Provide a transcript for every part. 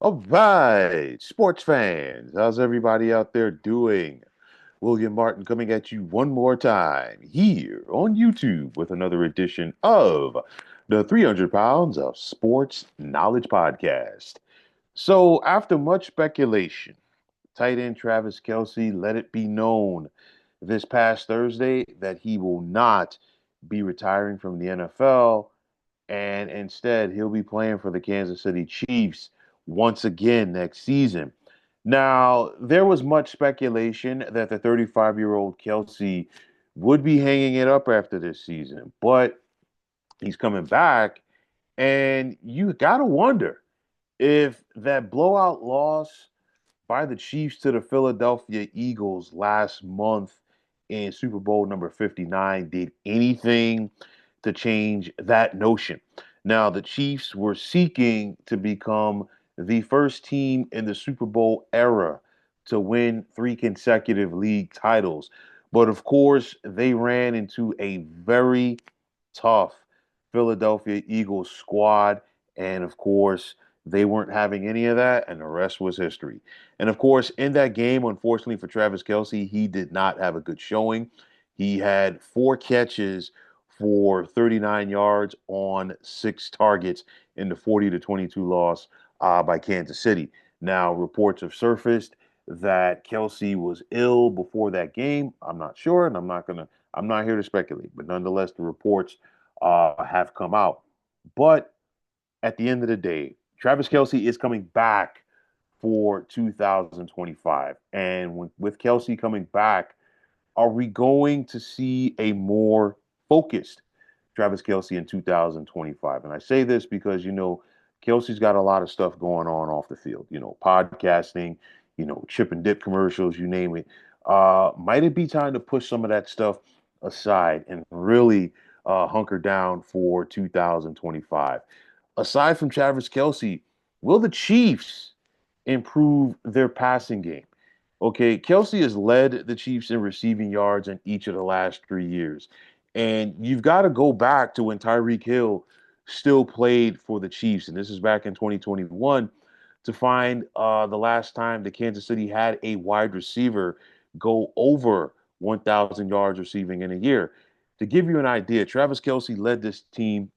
All right, sports fans, how's everybody out there doing? William Martin coming at you one more time here on YouTube with another edition of the 300 Pounds of Sports Knowledge Podcast. So, after much speculation, tight end Travis Kelce let it be known this past Thursday that he will not be retiring from the NFL, and instead he'll be playing for the Kansas City Chiefs once again next season. Now, there was much speculation that the 35-year-old Kelsey would be hanging it up after this season, but he's coming back, and you got to wonder if that blowout loss by the Chiefs to the Philadelphia Eagles last month in Super Bowl number 59 did anything to change that notion. Now, the Chiefs were seeking to become the first team in the Super Bowl era to win three consecutive league titles. But of course, they ran into a very tough Philadelphia Eagles squad. And of course, they weren't having any of that, and the rest was history. And of course, in that game, unfortunately for Travis Kelce, he did not have a good showing. He had four catches for 39 yards on six targets in the 40-22 loss by Kansas City. Now, reports have surfaced that Kelce was ill before that game. I'm not sure, and I'm not here to speculate, but nonetheless, the reports have come out. But at the end of the day, Travis Kelce is coming back for 2025. And with Kelce coming back, are we going to see a more focused Travis Kelce in 2025? And I say this because, Kelce's got a lot of stuff going on off the field, podcasting, chip and dip commercials, you name it. Might it be time to push some of that stuff aside and really hunker down for 2025? Aside from Travis Kelce, will the Chiefs improve their passing game? Okay, Kelce has led the Chiefs in receiving yards in each of the last 3 years. And you've got to go back to when Tyreek Hill still played for the Chiefs. And this is back in 2021 to find the last time the Kansas City had a wide receiver go over 1,000 yards receiving in a year. To give you an idea, Travis Kelce led this team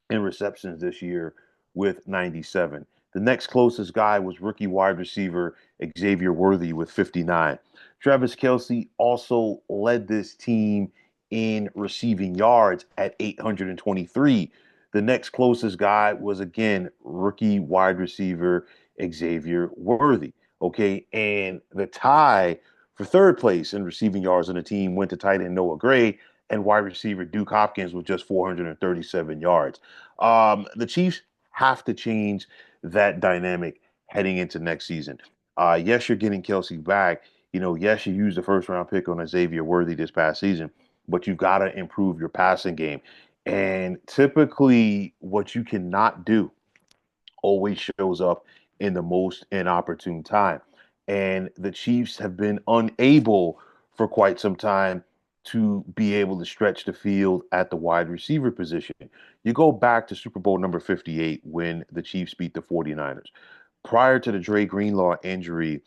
in receptions this year with 97. The next closest guy was rookie wide receiver Xavier Worthy with 59. Travis Kelce also led this team in receiving yards at 823. The next closest guy was again rookie wide receiver Xavier Worthy. Okay, and the tie for third place in receiving yards on the team went to tight end Noah Gray and wide receiver Duke Hopkins with just 437 yards. The Chiefs have to change that dynamic heading into next season. Yes, you're getting Kelce back. Yes, you used the first round pick on Xavier Worthy this past season, but you've got to improve your passing game. And typically, what you cannot do always shows up in the most inopportune time. And the Chiefs have been unable for quite some time to be able to stretch the field at the wide receiver position. You go back to Super Bowl number 58 when the Chiefs beat the 49ers. Prior to the Dre Greenlaw injury,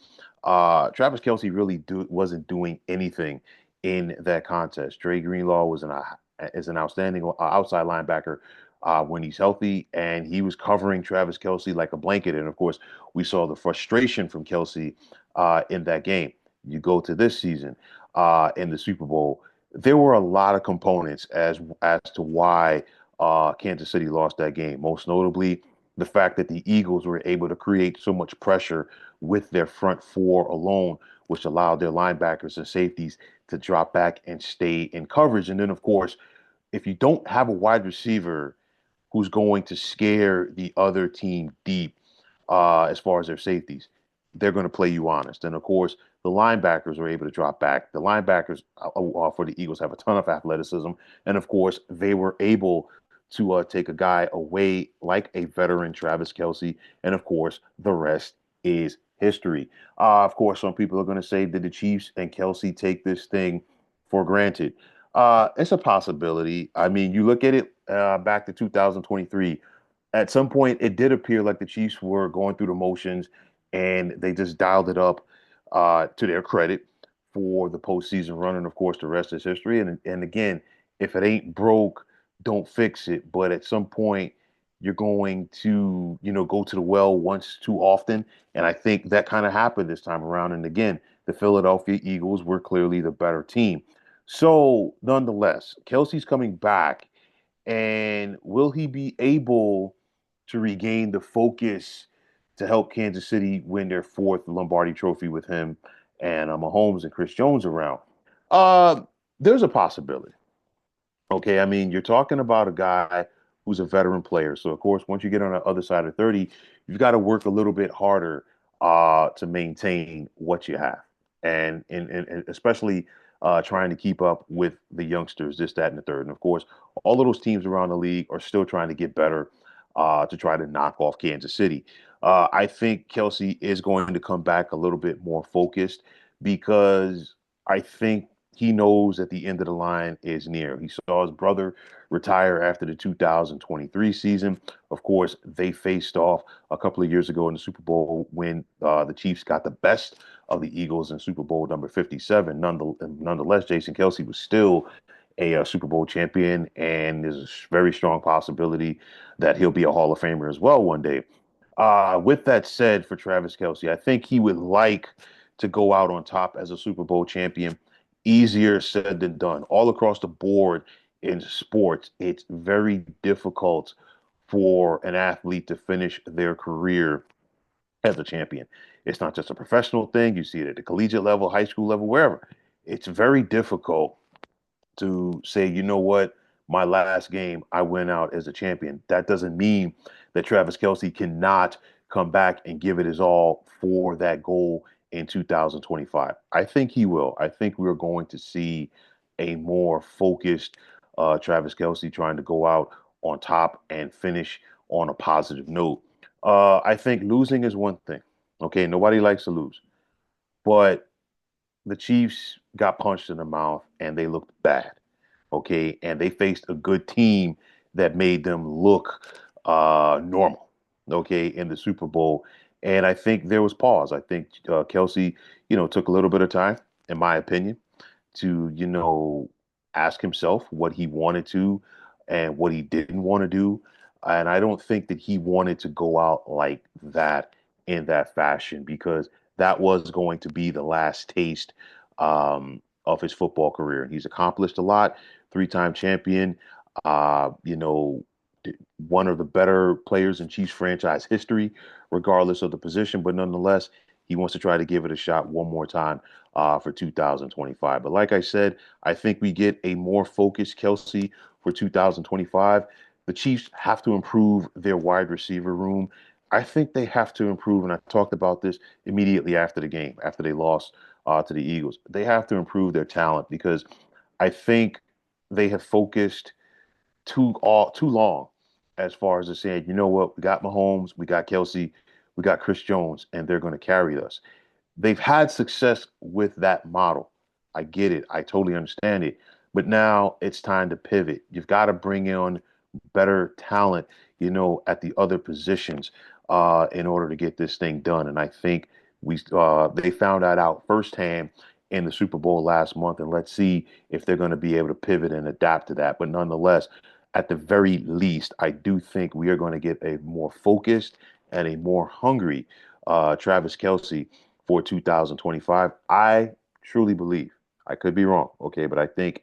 Travis Kelce really wasn't doing anything in that contest. Dre Greenlaw is an outstanding outside linebacker when he's healthy, and he was covering Travis Kelce like a blanket. And of course, we saw the frustration from Kelce in that game. You go to this season in the Super Bowl, there were a lot of components as to why Kansas City lost that game. Most notably, the fact that the Eagles were able to create so much pressure with their front four alone, which allowed their linebackers and safeties to drop back and stay in coverage. And then, of course, if you don't have a wide receiver who's going to scare the other team deep as far as their safeties, they're going to play you honest. And of course, the linebackers are able to drop back. The linebackers for the Eagles have a ton of athleticism. And of course, they were able to take a guy away like a veteran Travis Kelce. And of course, the rest is history. Of course, some people are going to say, did the Chiefs and Kelce take this thing for granted? It's a possibility. I mean, you look at it back to 2023. at some point, it did appear like the Chiefs were going through the motions, and they just dialed it up to their credit for the postseason run. And of course, the rest is history. And again, if it ain't broke, don't fix it. But at some point, you're going to, go to the well once too often. And I think that kind of happened this time around. And again, the Philadelphia Eagles were clearly the better team. So, nonetheless, Kelsey's coming back, and will he be able to regain the focus to help Kansas City win their fourth Lombardi Trophy with him and Mahomes and Chris Jones around? Uh, there's a possibility. Okay, I mean, you're talking about a guy who's a veteran player. So, of course, once you get on the other side of 30, you've got to work a little bit harder to maintain what you have. And especially trying to keep up with the youngsters, this, that, and the third. And of course, all of those teams around the league are still trying to get better to try to knock off Kansas City. I think Kelsey is going to come back a little bit more focused because I think he knows that the end of the line is near. He saw his brother retire after the 2023 season. Of course, they faced off a couple of years ago in the Super Bowl when the Chiefs got the best of the Eagles in Super Bowl number 57. Nonetheless, Jason Kelsey was still a Super Bowl champion, and there's a very strong possibility that he'll be a Hall of Famer as well one day. With that said, for Travis Kelce, I think he would like to go out on top as a Super Bowl champion. Easier said than done. All across the board in sports, it's very difficult for an athlete to finish their career as a champion. It's not just a professional thing. You see it at the collegiate level, high school level, wherever. It's very difficult to say, you know what, my last game, I went out as a champion. That doesn't mean that Travis Kelce cannot come back and give it his all for that goal in 2025. I think he will. I think we're going to see a more focused Travis Kelce trying to go out on top and finish on a positive note. I think losing is one thing. Okay, nobody likes to lose, but the Chiefs got punched in the mouth and they looked bad. Okay, and they faced a good team that made them look normal. Okay, in the Super Bowl, and I think there was pause. I think Kelsey, took a little bit of time, in my opinion, to, ask himself what he wanted to and what he didn't want to do. And I don't think that he wanted to go out like that in that fashion because that was going to be the last taste of his football career. He's accomplished a lot, three-time champion, you know, one of the better players in Chiefs franchise history, regardless of the position. But nonetheless, he wants to try to give it a shot one more time for 2025. But like I said, I think we get a more focused Kelsey for 2025. The Chiefs have to improve their wide receiver room. I think they have to improve, and I talked about this immediately after the game, after they lost to the Eagles. They have to improve their talent because I think they have focused too long as far as saying, you know what, we got Mahomes, we got Kelsey, we got Chris Jones, and they're going to carry us. They've had success with that model. I get it. I totally understand it. But now it's time to pivot. You've got to bring in better talent, at the other positions in order to get this thing done. And I think they found that out firsthand in the Super Bowl last month. And let's see if they're going to be able to pivot and adapt to that. But nonetheless, at the very least, I do think we are going to get a more focused and a more hungry Travis Kelce for 2025. I truly believe. I could be wrong, okay, but I think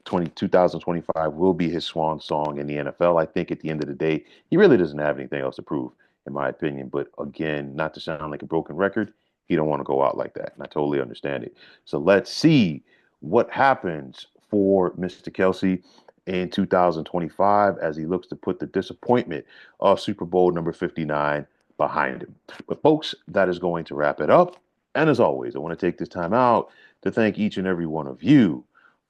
2025 will be his swan song in the NFL. I think at the end of the day, he really doesn't have anything else to prove, in my opinion. But again, not to sound like a broken record, he don't want to go out like that, and I totally understand it. So let's see what happens for Mr. Kelce in 2025 as he looks to put the disappointment of Super Bowl number 59 behind him. But folks, that is going to wrap it up. And as always, I want to take this time out to thank each and every one of you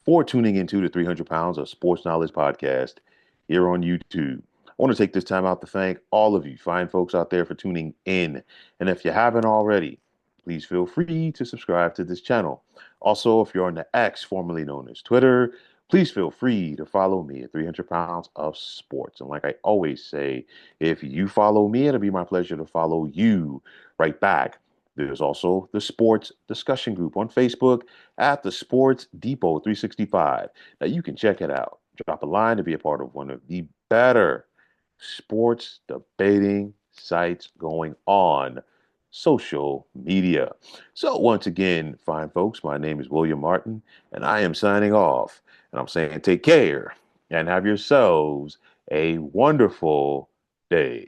for tuning into the 300 Pounds of Sports Knowledge podcast here on YouTube. I want to take this time out to thank all of you fine folks out there for tuning in. And if you haven't already, please feel free to subscribe to this channel. Also, if you're on the X, formerly known as Twitter, please feel free to follow me at 300 Pounds of Sports. And like I always say, if you follow me, it'll be my pleasure to follow you right back. There's also the sports discussion group on Facebook at the Sports Depot 365. Now you can check it out. Drop a line to be a part of one of the better sports debating sites going on social media. So once again, fine folks, my name is William Martin, and I am signing off. And I'm saying take care and have yourselves a wonderful day.